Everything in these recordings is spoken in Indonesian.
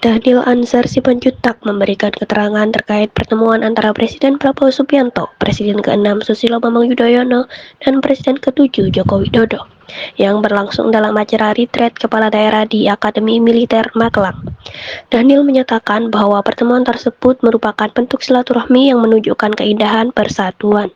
Daniel Anzar Simanjuntak memberikan keterangan terkait pertemuan antara Presiden Prabowo Subianto, Presiden ke-6 Susilo Bambang Yudhoyono, dan Presiden ke-7 Joko Widodo yang berlangsung dalam acara retreat kepala daerah di Akademi Militer Magelang. Daniel menyatakan bahwa pertemuan tersebut merupakan bentuk silaturahmi yang menunjukkan keindahan persatuan.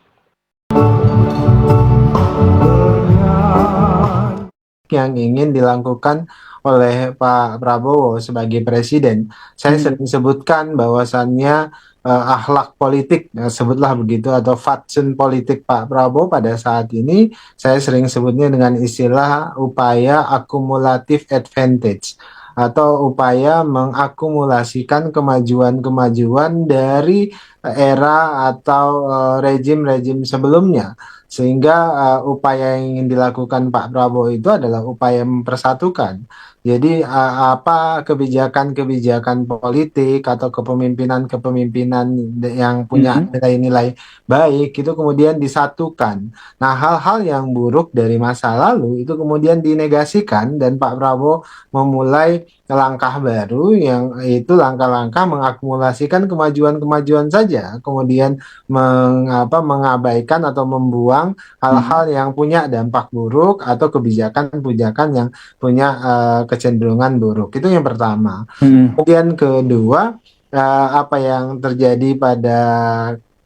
Yang ingin dilakukan oleh Pak Prabowo sebagai presiden. Saya sering sebutkan bahwasannya akhlak politik, sebutlah begitu, atau fatsun politik Pak Prabowo pada saat ini, saya sering sebutnya dengan istilah upaya akumulatif advantage, atau upaya mengakumulasikan kemajuan-kemajuan dari era atau rejim-rejim sebelumnya. Sehingga upaya yang ingin dilakukan Pak Prabowo itu adalah upaya mempersatukan. Jadi apa kebijakan-kebijakan politik atau kepemimpinan-kepemimpinan yang punya nilai-nilai baik itu kemudian disatukan. Nah, hal-hal yang buruk dari masa lalu itu kemudian dinegasikan dan Pak Prabowo memulai langkah baru yang itu langkah-langkah mengakumulasikan kemajuan-kemajuan saja, kemudian mengabaikan atau membuang hal-hal yang punya dampak buruk atau kebijakan-kebijakan yang punya kecenderungan buruk. Itu yang pertama. Kemudian kedua, apa yang terjadi pada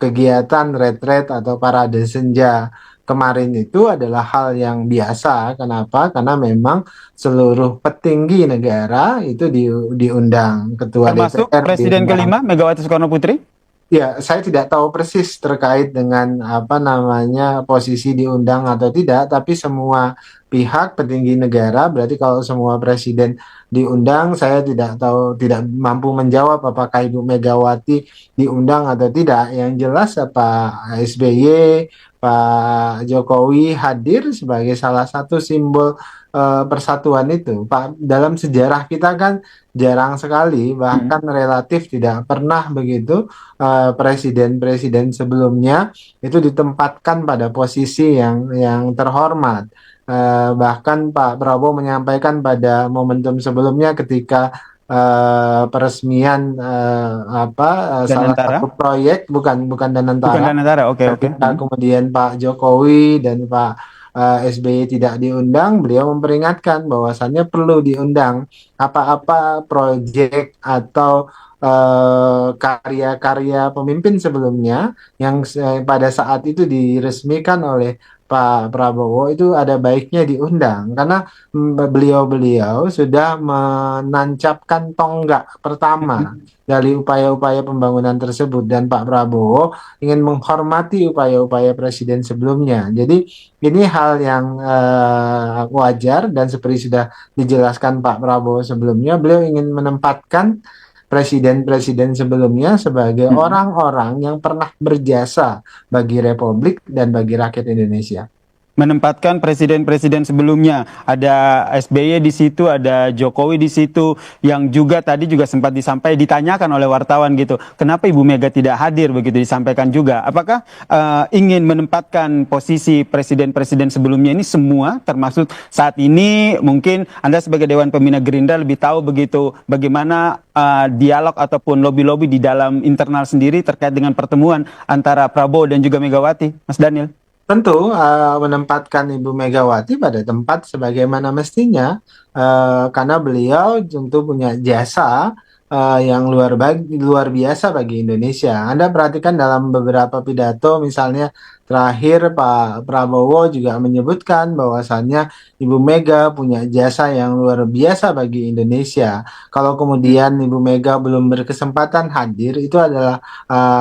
kegiatan retret atau parade senja kemarin itu adalah hal yang biasa. Kenapa? Karena memang seluruh petinggi negara itu diundang, ketua Termasuk DPR Presiden diundang. kelima Megawati Soekarno Putri? Ya, saya tidak tahu persis terkait dengan apa namanya posisi diundang atau tidak, tapi semua pihak petinggi negara, berarti kalau semua presiden diundang, saya tidak tahu, tidak mampu menjawab apakah Ibu Megawati diundang atau tidak. Yang jelas Pak SBY, Pak Jokowi hadir sebagai salah satu simbol persatuan itu. Pak, dalam sejarah kita kan jarang sekali, bahkan relatif tidak pernah begitu presiden-presiden sebelumnya itu ditempatkan pada posisi yang terhormat. Bahkan Pak Prabowo menyampaikan pada momentum sebelumnya ketika peresmian salah Danantara? satu proyek, bukan Bukan Danantara, Danantara, oke. ketika kemudian Pak Jokowi dan Pak SBY tidak diundang, beliau memperingatkan bahwasannya perlu diundang apa-apa proyek atau karya-karya pemimpin sebelumnya yang pada saat itu diresmikan oleh Pak Prabowo itu ada baiknya diundang karena beliau-beliau sudah menancapkan tonggak pertama dari upaya-upaya pembangunan tersebut dan Pak Prabowo ingin menghormati upaya-upaya presiden sebelumnya. Jadi ini hal yang wajar dan seperti sudah dijelaskan Pak Prabowo sebelumnya, beliau ingin menempatkan presiden-presiden sebelumnya sebagai orang-orang yang pernah berjasa bagi Republik dan bagi rakyat Indonesia. Menempatkan presiden-presiden sebelumnya, ada SBY di situ, ada Jokowi di situ, yang juga tadi juga sempat ditanyakan oleh wartawan gitu, kenapa Ibu Mega tidak hadir, begitu disampaikan juga. Apakah ingin menempatkan posisi presiden-presiden sebelumnya ini semua, termasuk saat ini mungkin Anda sebagai Dewan Pembina Gerindra lebih tahu begitu bagaimana dialog ataupun lobby-lobby di dalam internal sendiri terkait dengan pertemuan antara Prabowo dan juga Megawati, Mas Daniel? Tentu menempatkan Ibu Megawati pada tempat sebagaimana mestinya, karena beliau tentu punya jasa yang luar biasa bagi Indonesia. Anda perhatikan dalam beberapa pidato, misalnya terakhir Pak Prabowo juga menyebutkan bahwasannya Ibu Mega punya jasa yang luar biasa bagi Indonesia. Kalau kemudian Ibu Mega belum berkesempatan hadir, itu adalah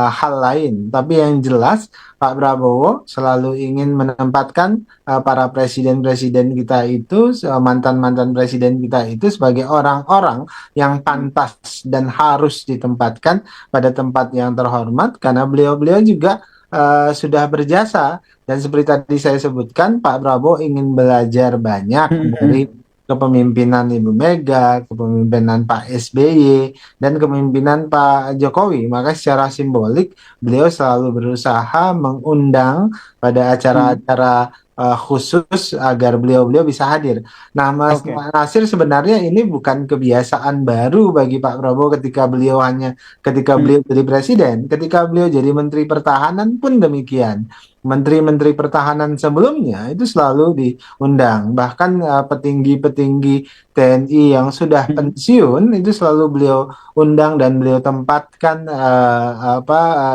hal lain. Tapi yang jelas Pak Prabowo selalu ingin menempatkan para presiden-presiden kita itu, mantan-mantan presiden kita itu sebagai orang-orang yang pantas dan harus ditempatkan pada tempat yang terhormat karena beliau-beliau juga sudah berjasa. Dan seperti tadi saya sebutkan, Pak Prabowo ingin belajar banyak dari kepemimpinan Ibu Mega, kepemimpinan Pak SBY, dan kepemimpinan Pak Jokowi. Maka secara simbolik beliau selalu berusaha mengundang pada acara-acara khusus agar beliau-beliau bisa hadir. Nah, Mas Oke. Nasir, sebenarnya ini bukan kebiasaan baru bagi Pak Prabowo ketika Hmm. beliau jadi presiden, ketika beliau jadi Menteri Pertahanan pun demikian. Menteri-menteri pertahanan sebelumnya itu selalu diundang. Bahkan petinggi-petinggi TNI yang sudah Hmm. pensiun itu selalu beliau undang dan beliau tempatkan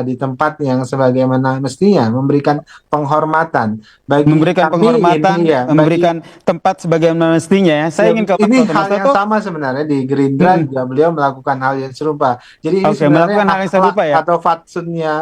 di tempat yang sebagaimana mestinya, memberikan penghormatan bagi Memberikan kami penghormatan, ini ya, bagi memberikan tempat sebagaimana mestinya ya. ya, Saya ingin ke Mas ini Toto. hal Mas yang Toto, sama sebenarnya di Gerindra mm-mm. juga beliau melakukan hal yang serupa. Jadi ini Oke, sebenarnya melakukan hal yang akhlak serupa ya. atau fatsunnya